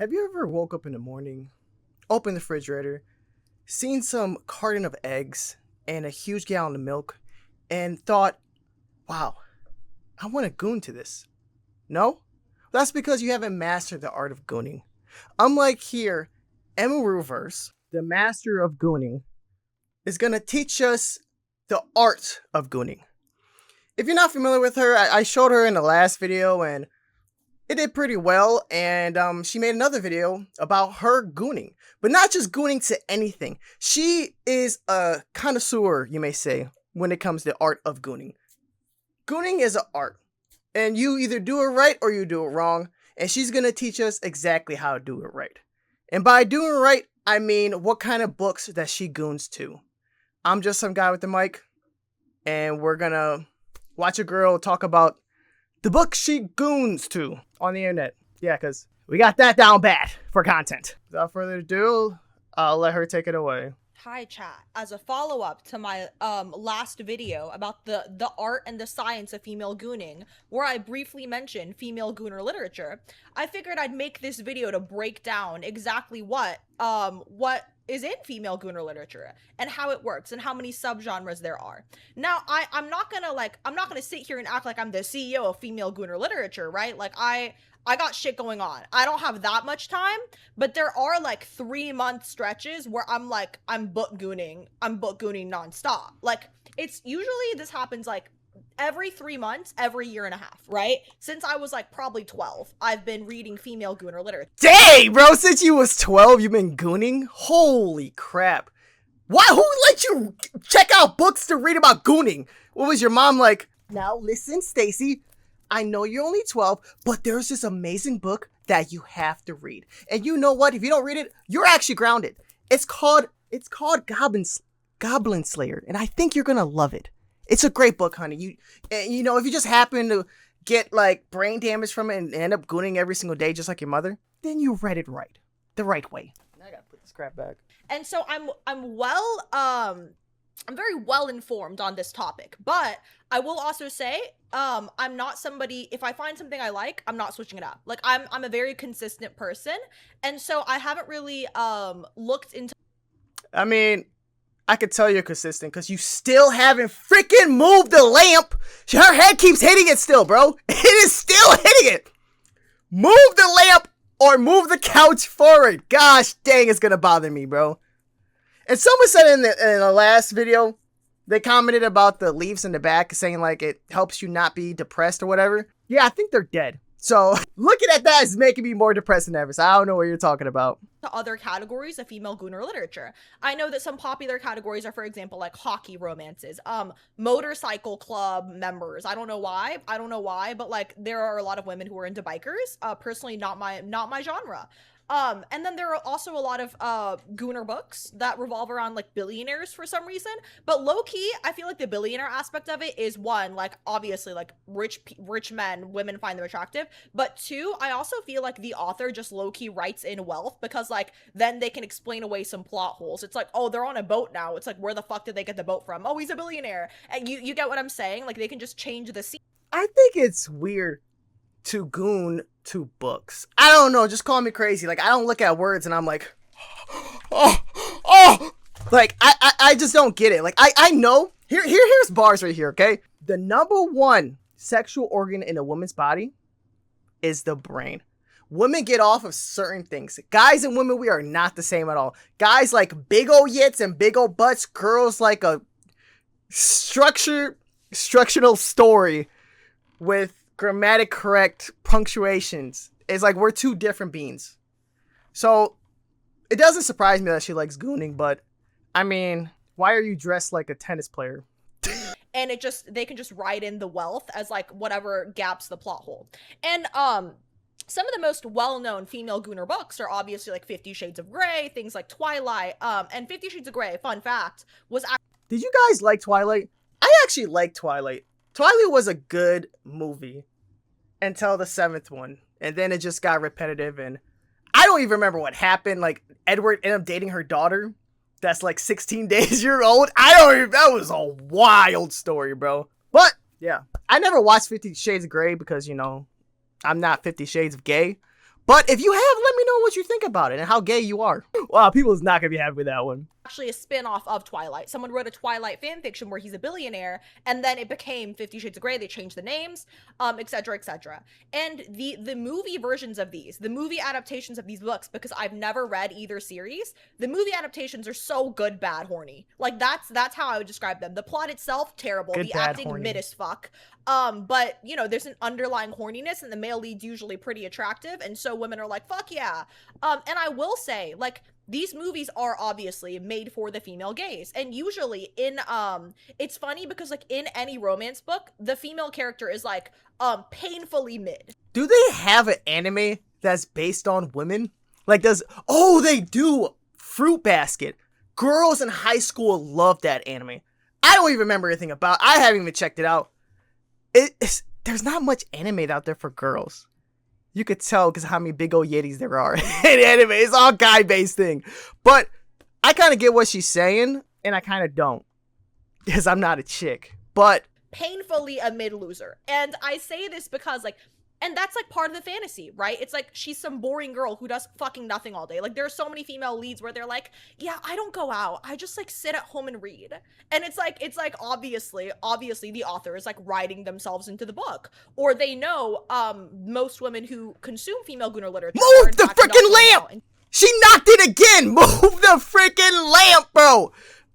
Have you ever woke up in the morning, opened the refrigerator, seen some carton of eggs and a huge gallon of milk, and thought, wow, I want to goon to this? No? That's because you haven't mastered the art of gooning. Unlike here, Emma Ruverse, the master of gooning, is going to teach us the art of gooning. If you're not familiar with her, I showed her in the last video and it did pretty well, and she made another video about her gooning. But not just gooning to anything. She is a connoisseur, you may say, when it comes to art of gooning. Gooning is an art, and you either do it right or you do it wrong, and she's going to teach us exactly how to do it right. And by doing it right, I mean what kind of books that she goons to. I'm just some guy with the mic, and we're going to watch a girl talk about the book she goons to on the internet. Yeah, because we got that down bad for content. Without further ado, I'll let her take it away. Hi chat. As a follow-up to my last video about the art and the science of female gooning, where I briefly mentioned female gooner literature, I figured I'd make this video to break down exactly what is in female gooner literature and how it works and how many subgenres there are. Now, I'm not gonna sit here and act like I'm the CEO of female gooner literature, right? Like I got shit going on. I don't have that much time, but there are like 3-month stretches where I'm book gooning nonstop. Like, it's usually, this happens like every 3 months, every year and a half, right? Since I was like probably 12, I've been reading female gooner literature. Dang, bro, since you was 12, you've been gooning? Holy crap. Why? Who let you check out books to read about gooning? What was your mom like? Now listen, Stacy, I know you're only 12, but there's this amazing book that you have to read. And you know what? If you don't read it, you're actually grounded. It's called Goblin Slayer, and I think you're gonna love it. It's a great book, honey. You know, if you just happen to get like brain damage from it and end up gooning every single day just like your mother, then you read it right. The right way. Now I gotta put this crap back. And so I'm very well informed on this topic, but I will also say, I'm not somebody, if I find something I like, I'm not switching it up. Like, I'm a very consistent person, and so I haven't really, looked into... I mean, I could tell you're consistent, because you still haven't freaking moved the lamp. Her head keeps hitting it still, bro. It is still hitting it. Move the lamp, or move the couch forward. Gosh dang, it's gonna bother me, bro. And someone said in the last video, they commented about the leaves in the back, saying like it helps you not be depressed or whatever. Yeah, I think they're dead. So looking at that is making me more depressed than ever. So I don't know what you're talking about. To other categories of female gooner literature. I know that some popular categories are, for example, like hockey romances, motorcycle club members. I don't know why, but like there are a lot of women who are into bikers. Personally, not my genre. And then there are also a lot of gooner books that revolve around like billionaires for some reason. But low-key, I feel like the billionaire aspect of it is, one, like obviously like rich men, women find them attractive. But two, I also feel like the author just low-key writes in wealth, because like then they can explain away some plot holes. It's like, oh, they're on a boat now. It's like, where the fuck did they get the boat from? Oh, he's a billionaire. And you get what I'm saying? Like, they can just change the scene. I think it's weird to goon to books. I don't know, just call me crazy. Like, I don't look at words and I'm like, oh, like I just don't get it. Like, I know, here's bars right here, okay? The number one sexual organ in a woman's body is the brain. Women get off of certain things. Guys and women, we are not the same at all. Guys like big old yits and big old butts. Girls like a structural story with grammatic correct punctuations. It's like we're two different beings. So it doesn't surprise me that she likes gooning, but I mean, why are you dressed like a tennis player? And they can just write in the wealth as like whatever gaps the plot hole. And some of the most well-known female gooner books are obviously like 50 Shades of Grey, things like Twilight, and 50 Shades of Grey, fun fact, was... Did you guys like Twilight? I actually like Twilight. Twilight was a good movie until the 7th one, and then it just got repetitive, and I don't even remember what happened. Like, Edward ended up dating her daughter that's like 16 days old. That was a wild story, bro. But yeah, I never watched 50 Shades of Grey because, you know, I'm not 50 Shades of Gay. But if you have, let me know what you think about it and how gay you are. Wow, people's not gonna be happy with that one. Actually a spin-off of Twilight. Someone wrote a Twilight fanfiction where he's a billionaire, and then it became 50 Shades of Grey. They changed the names, etc., etc. And the movie versions of these, the movie adaptations of these books, because I've never read either series, the movie adaptations are so good, bad, horny. Like, that's how I would describe them. The plot itself, terrible. Good, the bad, acting, horny. mid as fuck. But, you know, there's an underlying horniness, and the male lead's usually pretty attractive, and so women are like, fuck yeah. And I will say, like, these movies are obviously made for the female gaze, and usually in it's funny because, like, in any romance book, the female character is like painfully mid. Do they have an anime that's based on women? Like, oh, they do. Fruit Basket. Girls in high school love that anime. I don't even remember anything about it. I haven't even checked it out. There's not much anime out there for girls. You could tell because how many big old yetis there are in anime. It's all guy-based thing. But I kind of get what she's saying, and I kind of don't. Because I'm not a chick. But Painfully a mid loser. And I say this because, like, and that's, like, part of the fantasy, right? It's like, she's some boring girl who does fucking nothing all day. Like, there are so many female leads where they're like, yeah, I don't go out. I just, like, sit at home and read. And it's like, obviously the author is, like, writing themselves into the book. Or they know, most women who consume female Gunnar literature. Move the freaking lamp! She knocked it again! Move the freaking lamp, bro!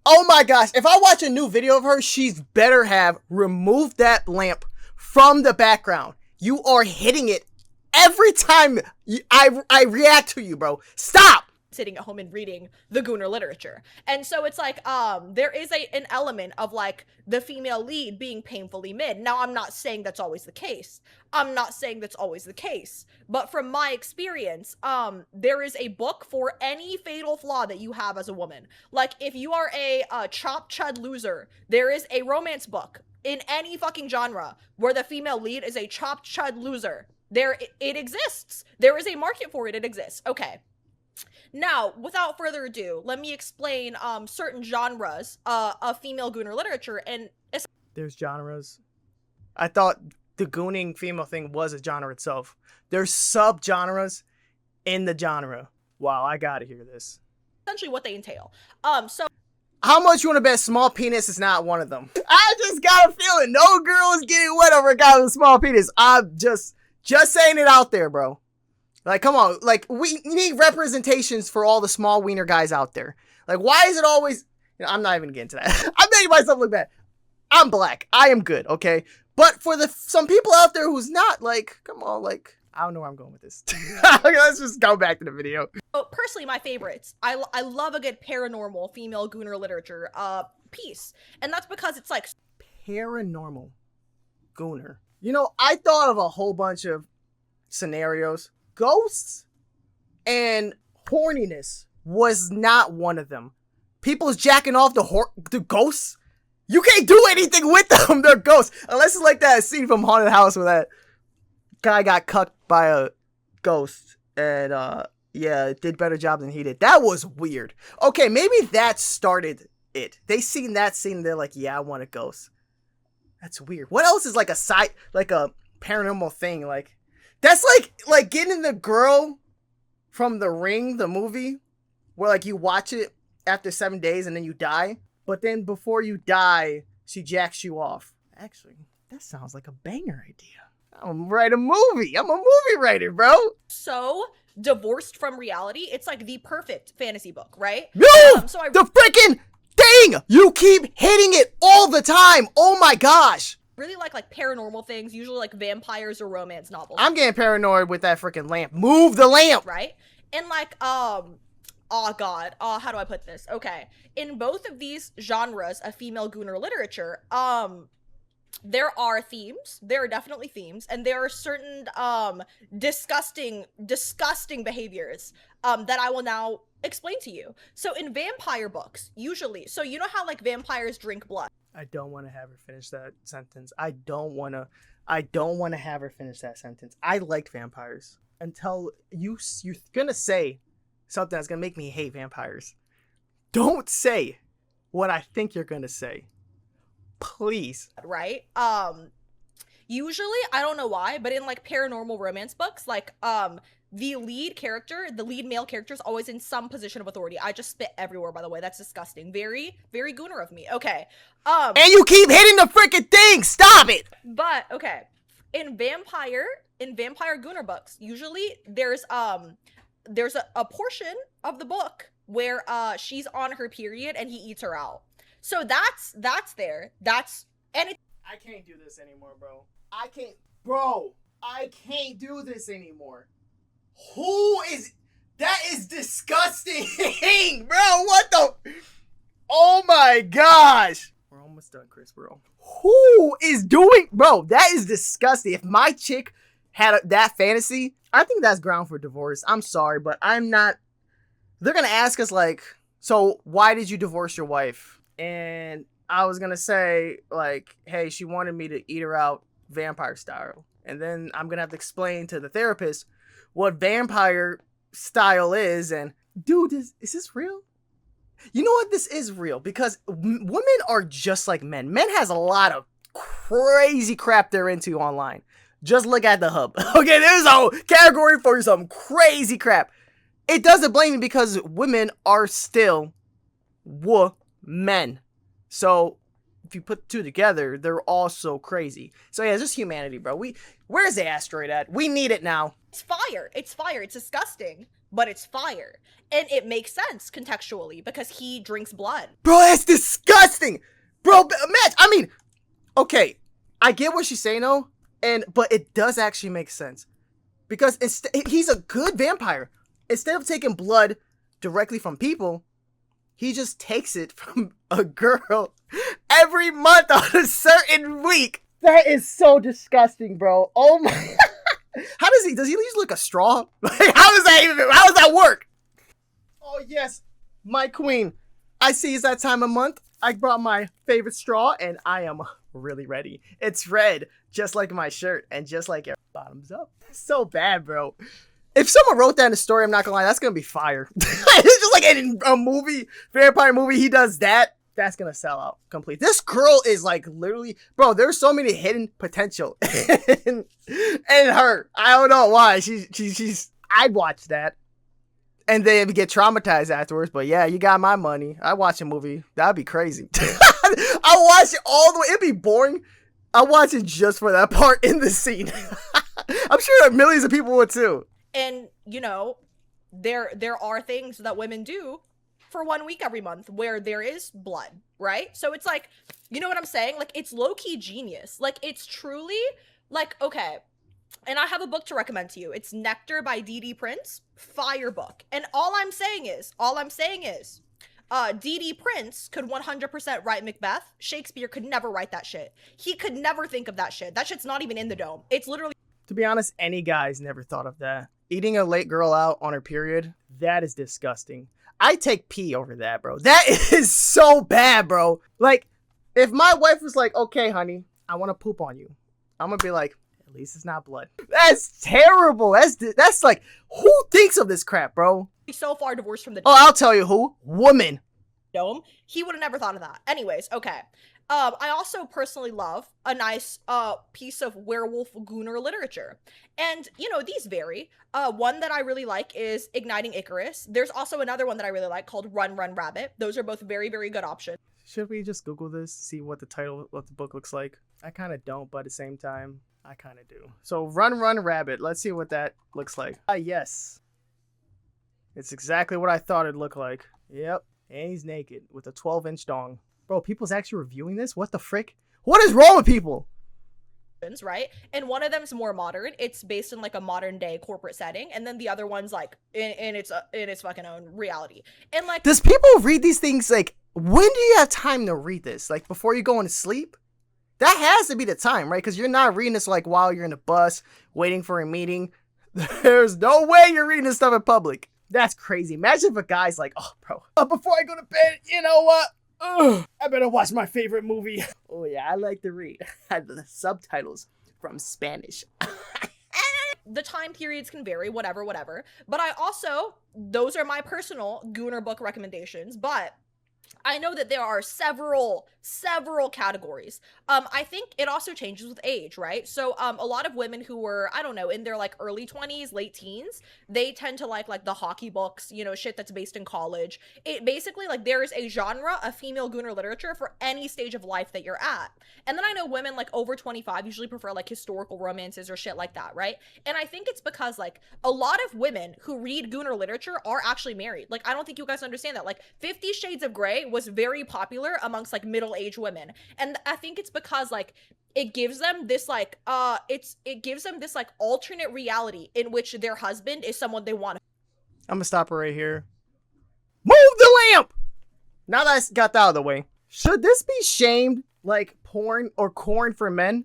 Oh my gosh, if I watch a new video of her, she's better have removed that lamp from the background. You are hitting it every time I react to you, bro. Stop! Sitting at home and reading the Gunnar literature. And so it's like, there is an element of, like, the female lead being painfully mid. Now, I'm not saying that's always the case. But from my experience, there is a book for any fatal flaw that you have as a woman. Like, if you are a chop chud loser, there is a romance book in any fucking genre where the female lead is a chop chud loser. It exists. There is a market for it. It exists. Okay. Now, without further ado, let me explain certain genres of female Gunnar literature. And there's genres. I thought the gooning female thing was a genre itself. There's subgenres in the genre. Wow, I gotta hear this. Essentially what they entail. So how much you want to bet small penis is not one of them? I just got a feeling no girl is getting wet over a guy with a small penis. I'm just saying it out there, bro. Like, come on. Like, we need representations for all the small wiener guys out there. Like, why is it always... You know, I'm not even getting into that. I'm making myself look bad. I'm black. I am good, okay? But for some people out there who's not, like, come on, like... I don't know where I'm going with this. Let's just go back to the video. So, personally, my favorites. I love a good paranormal female Gunnar literature piece. And that's because it's, like... Paranormal Gunnar. You know, I thought of a whole bunch of scenarios. Ghosts and horniness was not one of them. People's jacking off the ghosts. You can't do anything with them. They're ghosts. Unless it's like that scene from Haunted House where that guy got cucked by a ghost and yeah, it did better job than he did. That was weird. Okay, maybe that started it. They seen that scene and they're like, yeah, I want a ghost. That's weird. What else is like a paranormal thing? Like, that's like getting the girl from The Ring, the movie, where like you watch it after 7 days and then you die. But then before you die, she jacks you off. Actually, that sounds like a banger idea. I'm write a movie. I'm a movie writer, bro. So divorced from reality, it's like the perfect fantasy book, right? Move the freaking thing! You keep hitting it all the time. Oh my gosh. Really like paranormal things, usually like vampires or romance novels. I'm getting paranoid with that freaking lamp. Move the lamp! Right? And like, oh god, how do I put this? Okay. In both of these genres of female Gunnar literature, there are themes. There are definitely themes, and there are certain disgusting behaviors that I will now explain to you. So in vampire books, usually, so you know how like vampires drink blood? I don't want to have her finish that sentence. I don't want to have her finish that sentence. I liked vampires until you're gonna say something that's gonna make me hate vampires. Don't say what I think you're gonna say. Please. Right? Usually, I don't know why, but in like paranormal romance books, like the lead character, the lead male character, is always in some position of authority. I just spit everywhere, by the way. That's disgusting. Very, very gooner of me. Okay. And you keep hitting the freaking thing. Stop it. But okay, in vampire gooner books, usually there's a portion of the book where she's on her period and he eats her out. So that's there. I can't do this anymore, bro. I can't do this anymore. That is disgusting, bro. What the? Oh my gosh. We're almost done, Chris. Who is doing, bro? That is disgusting. If my chick had that fantasy, I think that's ground for divorce. I'm sorry, but I'm not. They're gonna ask us like, so why did you divorce your wife? And I was gonna say like, hey, she wanted me to eat her out vampire style. And then I'm gonna have to explain to the therapist what vampire style is. And dude, is this real? You know what? This is real because women are just like men. Men has a lot of crazy crap they're into online. Just look at the hub. Okay, there's a category for some crazy crap. It doesn't blame me because women are still men. So if you put two together, they're all so crazy. So yeah, it's just humanity, bro. Where's the asteroid at? We need it now. It's fire. It's fire. It's disgusting, but it's fire. And it makes sense contextually because he drinks blood. Bro, that's disgusting. Bro, imagine, I mean, okay, I get what she's saying though, but it does actually make sense. Because he's a good vampire. Instead of taking blood directly from people, he just takes it from a girl every month on a certain week. That is so disgusting, bro. Oh my. How does he use like a straw? Like, how does that work? Oh yes, my queen. I see it's that time of month. I brought my favorite straw and I am really ready. It's red, just like my shirt and just like your bottoms up. So bad, bro. If someone wrote that in a story, I'm not gonna lie, that's gonna be fire. It's just like in a movie, vampire movie, he does that. That's gonna sell out complete. This girl is like literally, bro. There's so many hidden potential in her. I don't know why. She's. I'd watch that, and then get traumatized afterwards. But yeah, you got my money. I watch a movie. That'd be crazy. I watch it all the way. It'd be boring. I watch it just for that part in the scene. I'm sure that millions of people would too. And you know, there are things that women do for 1 week every month where there is blood, right? So it's like, you know what I'm saying? Like, it's low-key genius. Like, it's truly like, okay. And I have a book to recommend to you. It's Nectar by D.D. Prince. Fire book. And all I'm saying is, D.D. Prince could 100% write Macbeth. Shakespeare could never write that shit. He could never think of that shit. That shit's not even in the dome. It's literally. To be honest, any guy's never thought of that. Eating a late girl out on her period, that is disgusting. I take pee over that, bro. That is so bad, bro. Like, if my wife was like, okay, honey, I want to poop on you, I'm going to be like, at least it's not blood. That's terrible. That's like, who thinks of this crap, bro? He's so far divorced from the Oh, I'll tell you who. Woman. Dome. He would have never thought of that. Anyways, okay. I also personally love a nice piece of werewolf gooner literature. And, you know, these vary. One that I really like is Igniting Icarus. There's also another one that I really like called Run, Run, Rabbit. Those are both very, very good options. Should we just Google this, see what the book looks like? I kind of don't, but at the same time, I kind of do. So Run, Run, Rabbit. Let's see what that looks like. Yes. It's exactly what I thought it'd look like. Yep. And he's naked with a 12-inch dong. Bro, people's actually reviewing this? What the frick? What is wrong with people? Right? And one of them's more modern. It's based in like a modern day corporate setting, and then the other one's like in its fucking own reality. And like, does people read these things like, when do you have time to read this? Like before you go to sleep? That has to be the time, right? Because you're not reading this like while you're in the bus waiting for a meeting. There's no way you're reading this stuff in public. That's crazy. Imagine if a guy's like, oh, bro, before I go to bed, you know what? I better watch my favorite movie. Oh yeah, I like to read. The subtitles from Spanish. The time periods can vary, whatever. But I also, those are my personal gooner book recommendations. But I know that there are several categories. I think it also changes with age, right? So a lot of women who were, I don't know, in their like early 20s, late teens, they tend to like the hockey books, you know, shit that's based in college. It basically, like, there is a genre of female gooner literature for any stage of life that you're at. And then I know women like over 25 usually prefer like historical romances or shit like that, right? And I think it's because like a lot of women who read gooner literature are actually married. Like, I don't think you guys understand that. Like, 50 Shades of Grey was very popular amongst like middle-aged women. And I think it's because like it gives them this like it gives them this like alternate reality in which their husband is someone they want. I'm gonna stop it right here. Move the lamp! Now that I got that out of the way, should this be shamed like porn or corn for men?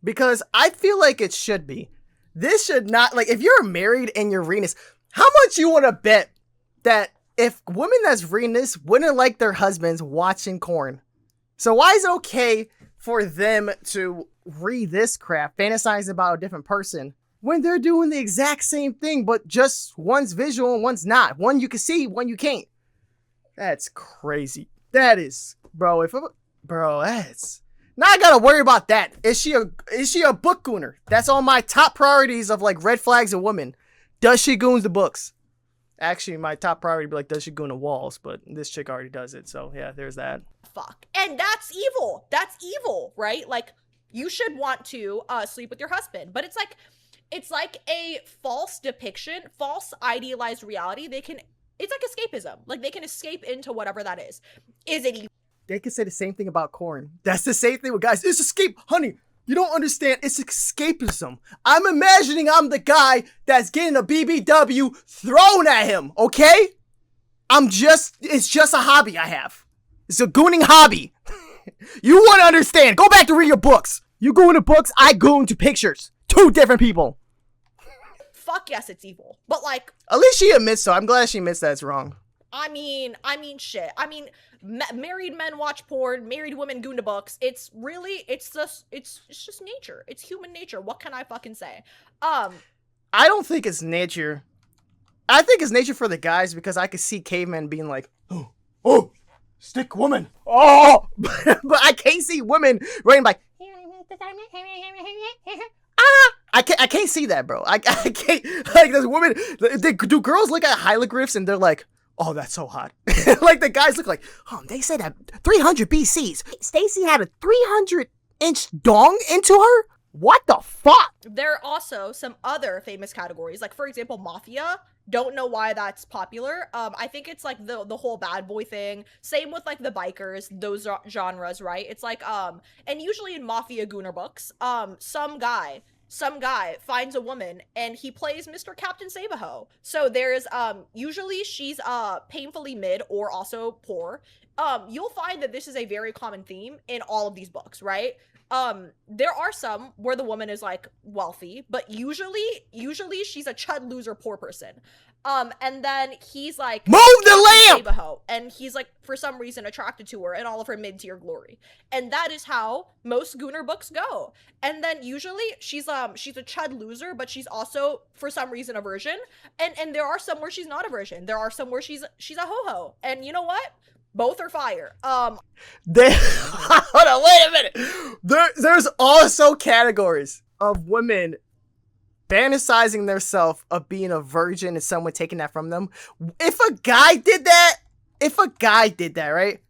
Because I feel like it should be. This should not, like, if you're married and you're reading this, how much you want to bet that if women that's reading this wouldn't like their husbands watching corn? So why is it okay for them to read this crap, fantasize about a different person, when they're doing the exact same thing, but just one's visual and one's not? One you can see, one you can't. That's crazy. That is, bro. That's. Now I gotta worry about that. Is she a book gooner? That's on my top priorities of like red flags of women. Does she goons the books? Actually, my top priority would be like, does she goon the walls? But this chick already does it, so yeah, there's that. Fuck. And that's evil. That's evil, right? Like, you should want to sleep with your husband, but it's like a false depiction, false idealized reality. It's like escapism. Like, they can escape into whatever that is. Is it evil? They can say the same thing about corn. That's the same thing with guys. It's escape, honey. You don't understand. It's escapism. I'm imagining I'm the guy that's getting a BBW thrown at him, okay? It's just a hobby I have. It's a gooning hobby. You want to understand. Go back to read your books. You goon to books, I goon to pictures. Two different people. Fuck yes, it's evil. But like, at least she admits so. I'm glad she admits that it's wrong. I mean, shit. I mean, married men watch porn, married women goon to books. It's just nature. It's human nature. What can I fucking say? I don't think it's nature. I think it's nature for the guys, because I could see cavemen being like, oh, stick woman. Oh, but I can't see women writing like, I can't see that, bro. I can't, like, there's women, do girls look at hieroglyphs and they're like, oh, that's so hot. Like, the guys look like, oh, they said that 300 BCs. Stacy had a 300-inch dong into her? What the fuck? There are also some other famous categories. Like, for example, Mafia. Don't know why that's popular. I think it's like the whole bad boy thing. Same with like the bikers, those genres, right? It's like, and usually in Mafia Gooner books, some guy finds a woman and he plays Mr. Captain Save-A-Ho. So there's usually she's painfully mid or also poor. You'll find that this is a very common theme in all of these books, right? There are some where the woman is like wealthy, but usually she's a chud loser poor person. And then he's like, move the lamp! Save-A-Ho, and he's like, for some reason, attracted to her in all of her mid-tier glory. And that is how most Gooner books go. And then usually she's a chud loser, but she's also, for some reason, a virgin. And there are some where she's not a virgin. There are some where she's a ho-ho. And you know what? Both are fire. Hold on, wait a minute. There's also categories of women fantasizing themselves of being a virgin and someone taking that from them. If a guy did that, right?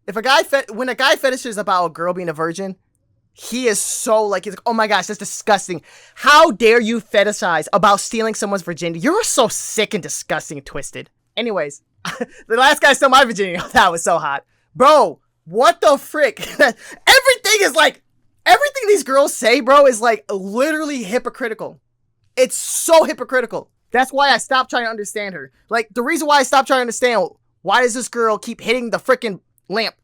When a guy fetishes about a girl being a virgin, he is so like, he's like, oh my gosh, that's disgusting. How dare you fetishize about stealing someone's virginity? You're so sick and disgusting and twisted. Anyways, the last guy stole my virginity. That was so hot. Bro, what the frick? Everything these girls say, bro, is like literally hypocritical. It's so hypocritical. That's why I stopped trying to understand her. Like, the reason why I stopped trying to understand, why does this girl keep hitting the freaking lamp?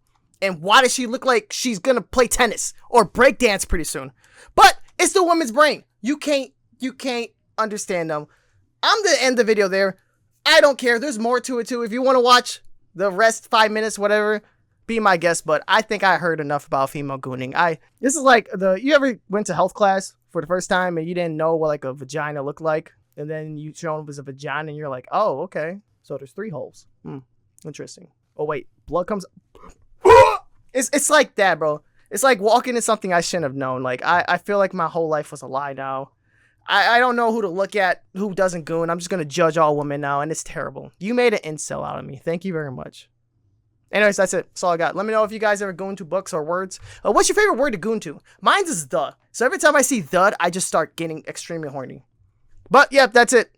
And why does she look like she's gonna play tennis or break dance pretty soon? But it's the woman's brain. You can't understand them. I'm gonna end the video there. I don't care. There's more to it too. If you want to watch the rest, 5 minutes, whatever, be my guest. But I think I heard enough about female gooning. This is like you ever went to health class for the first time and you didn't know what like a vagina looked like, and then you shown it was a vagina and you're like, oh, okay. So there's 3 holes. Interesting. Oh wait, blood comes. It's like that, bro. It's like walking into something I shouldn't have known. Like I feel like my whole life was a lie now. I don't know who to look at, who doesn't goon. I'm just gonna judge all women now, and it's terrible. You made an incel out of me. Thank you very much. Anyways, that's it. That's all I got. Let me know if you guys ever goon to books or words. What's your favorite word to goon to? Mine's is the. So every time I see the, I just start getting extremely horny. But yeah, that's it.